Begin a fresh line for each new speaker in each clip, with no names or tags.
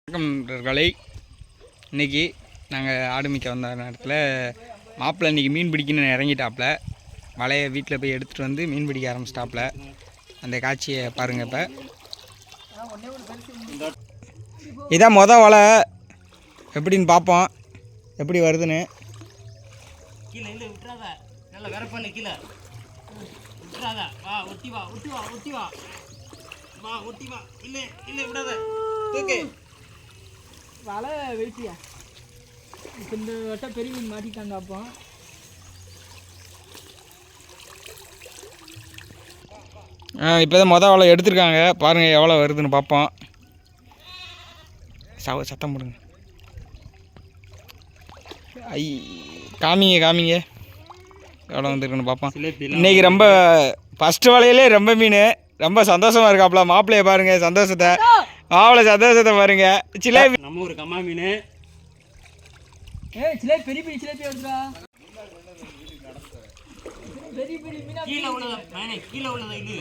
நண்பர்களே, இன்றைக்கி நாங்கள் ஆடு மேய்க்க வந்த நேரத்தில் மாப்பிள்ளை இன்றைக்கி மீன் பிடிக்கணும்னு இறங்கிட்டாப்புல. வலையை வீட்டில் போய் எடுத்துகிட்டு வந்து மீன் பிடிக்க ஆரம்பிச்சிட்டாப்புல. அந்த காட்சியை பாருங்கள். இப்போ இதான் மொதல் வலை, எப்படின்னு பார்ப்போம், எப்படி வருதுன்னு.
கீழே இல்லை விட்டுறாத, நல்லா வேற பண்ணு, கீழே விட்டுறாத, வா ஒட்டி வா, ஒட்டி வா, ஒட்டி வா, வா ஒட்டி வா, இல்லை இல்லை விடாத, தூக்கு
வலை வெயிட்டியா. இந்த வட்டம் பெரிய மீன் மாட்டிட்டாங்க. அப்போ
இப்போ தான் மொதல் வலை எடுத்துருக்காங்க. பாருங்கள் எவ்வளோ வருதுன்னு பார்ப்போம். சத்தம் போடுங்க. காமிங்க எவ்வளோ வந்துருக்குன்னு பார்ப்போம். இன்றைக்கி ரொம்ப ஃபஸ்ட்டு வலையிலே ரொம்ப மீன், ரொம்ப சந்தோஷமாக இருக்காப்புல. மாப்பிள்ளையை பாருங்கள் சந்தோஷத்தை, அவ்வளோ சந்தோஷத்தை பாருங்கள். சிலேபி
நம்ம ஒரு கம்மா மீன்.
சிலேபி பெரிய பெரிய சிலேபி எடுத்துடா. பெரிய பெரிய மீனா
கீழே உள்ளதை கீழே உள்ளதை இது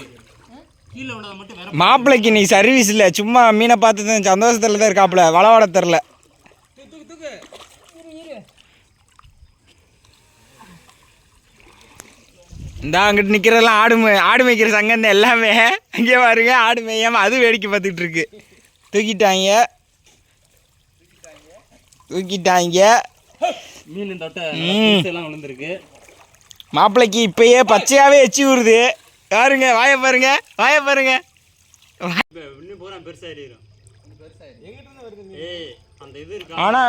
கீழே உள்ளதை மட்டும் வேற.
மாப்பிள்ளைக்கு நீ சர்வீஸ் இல்லை, சும்மா மீனை பார்த்து தான் சந்தோஷத்தில் தான் இருக்காப்புல. வளவாட தெரில. இந்த அங்கிட்டு நிற்கிறதெல்லாம் ஆடு மேய்க்கிற சங்கம் தான் எல்லாமே. அங்கே பாருங்க, ஆடு மேயாமல் அது வேடிக்கை பார்த்துக்கிட்டு இருக்கு. தூக்கிட்டாங்க
மீன் தொட்ட எல்லாம் விழுந்துருக்கு.
மாப்பிள்ளைக்கு இப்பயே பச்சையாகவே எச்சி ஊறுது. பாருங்க, வாயை பாருங்க.
இன்னும் பூரா பெருசாயிரும். ஏய் அந்த இது இருக்கா?
ஆனா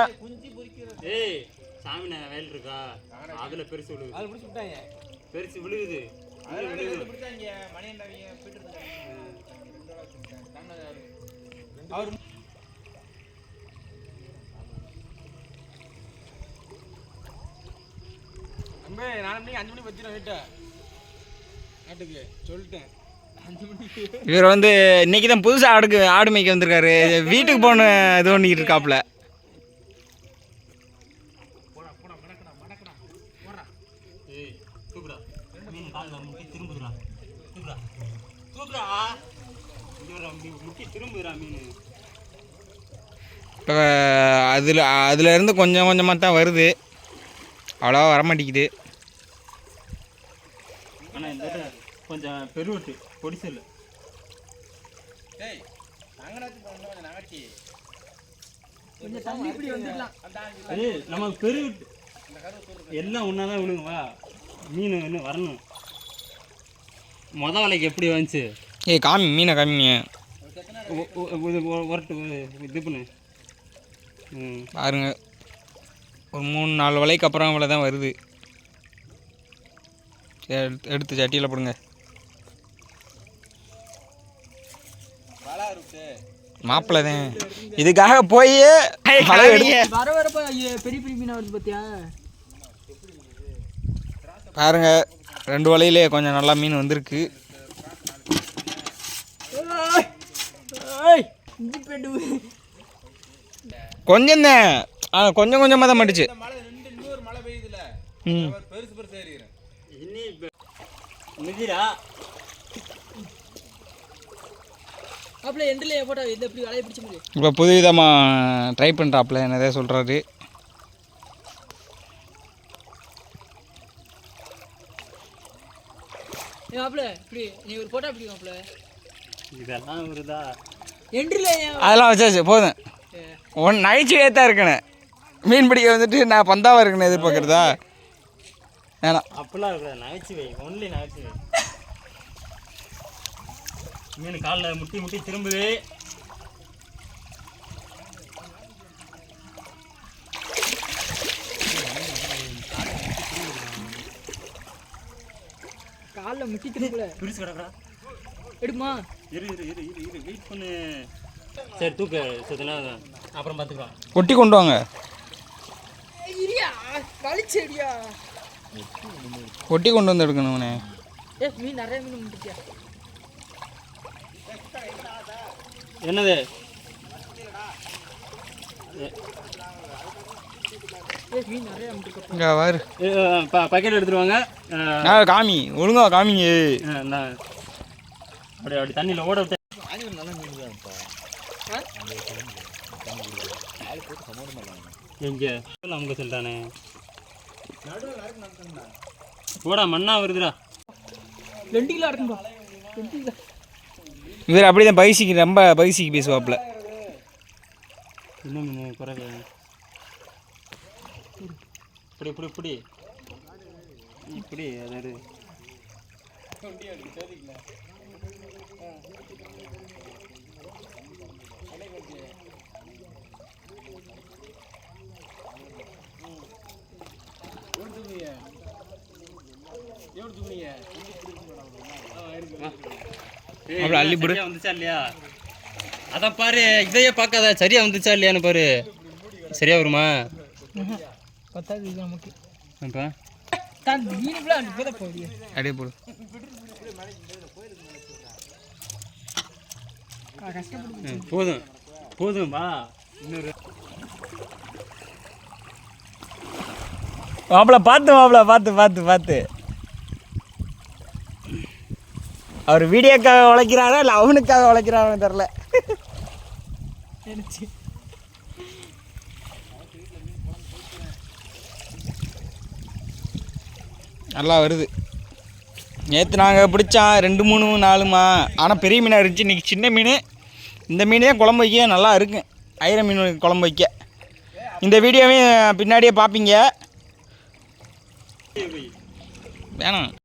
ஏய் சாமி வயல் இருக்கா, அதுல பெருசு விழுகுது. அது பிடிச்சி விட்டாங்க, பெருசு விழுகுது. அவர் நம்ம 4 மணிக்கு 5 மணி பத்திரம் வீட்டை நாட்டுக்கு சொல்லிட்டேன். 5 மணிக்கு
இவர் வந்து இன்னைக்கு தான் புதுசாக ஆடு மேய்க்க வந்திருக்காரு. வீட்டுக்கு போன இது பண்ணிக்கிட்டு இருக்காப்புல. இப்போ அதுலேருந்து கொஞ்சம் கொஞ்சமாக தான் வருது, அவ்வளோவா வரமாட்டேங்குது.
ஆனால் இந்த கொஞ்சம் பெருவட்டு பொடிசல் நமக்கு பெருவிட்டு எல்லாம் ஒன்றாதான் விழுங்குவா. மீன் இன்னும் வரணும். மொதல் வலைக்கு எப்படி வந்துச்சு?
மீனை காமிங்க.
ஒரட்டு இது பண்ணு
பாருங்க. ஒரு 3-4 வலைக்கு அப்புறம் இவ்வளோ தான் வருது. எடுத்து சட்டியில் போடுங்க. மாப்பிள்ளை தான் இதுக்காக போய்
வர வரப்ப பெரிய பெரிய மீனா வருது பார்த்தியா.
பாருங்க, 2 வலையிலே கொஞ்சம் நல்லா மீன் வந்திருக்கு. கொஞ்சம் தான், கொஞ்சம் கொஞ்சமாக தான் மாட்டுச்சு. இப்போ புதுவிதமாக ட்ரை பண்ணுறாப்புல, என்னதே சொல்கிறாரு. அதெல்லாம் வச்சாச்சு, போதும். நகைச்சுவையே தான் இருக்கணும். மீன் பிடிக்க வந்துட்டு நான் பந்தாவாக இருக்கணும் எதிர்பார்க்குறதா? வேணாம்,
அப்படிலாம் இருக்காது. நகைச்சுவை, ஒன்லி நகைச்சுவை. மீன் காலில் முட்டி திரும்புது.
காலில் முட்டி திரும்பல,
பிரிச்சு கிடக்குறா.
எடுமா,
இரு வெயிட் பண்ணு. சரி தூக்கு, சத்துனா அப்புறம் பார்த்துக்கலாம்.
ஒட்டி கொண்டு வாங்க. ஒட்டி கொண்டு வந்து எடுக்கணும்ண்ணே.
மீன் நிறைய மீன் வந்துட்டியா?
என்னது
இங்கே வாரு
பக்கெட் எடுத்துருவாங்க.
காமி ஒழுங்கா காமிங்க.
நான் அப்படியே அப்படி தண்ணியில் ஓட விட்டு எங்கே அவங்க சொல்லிட்டானே போடா மண்ணா வருதுடா.
2 கிலோ இருக்கும்பா. 2 கிலோ.
இவர் அப்படி தான் பைசிக்கு ரொம்ப பைசிக்கு பேசுவாப்புல.
இன்னும் குறைவு இப்படி இப்படி இப்படி இப்படி அதாவது
அள்ளிப்படு
வந்துச்சா இல்லையா? அதான் பாரு, இதையே பார்க்காத சரியா வந்துச்சா இல்லையான்னு பாரு. சரியா வருமா?
பத்தாது இது நமக்கு.
அப்பா
தான் மீனுக்குள்ள அந்த போத போடியே.
அப்படியே போடு.
கஷ்டப்பட்டு
போதும் போதும் வா. இன்னொரு
மாப்பிள்ள பார்த்து அவர் வீடியோக்காக உழைக்கிறாரா இல்லை அவனுக்காக உழைக்கிறாரான்னு தெரில. நல்லா வருது. நேற்று நாங்கள் பிடிச்சோம் 2, 3, 4மா. ஆனால் பெரிய மீனாக இருந்துச்சு. இன்றைக்கி சின்ன மீன். இந்த மீனே குழம்பு வைக்க நல்லா இருக்கும். ஐர மீன் குழம்பு வைக்க. இந்த வீடியோவையும் பின்னாடியே பார்ப்பீங்க. வேணாம்.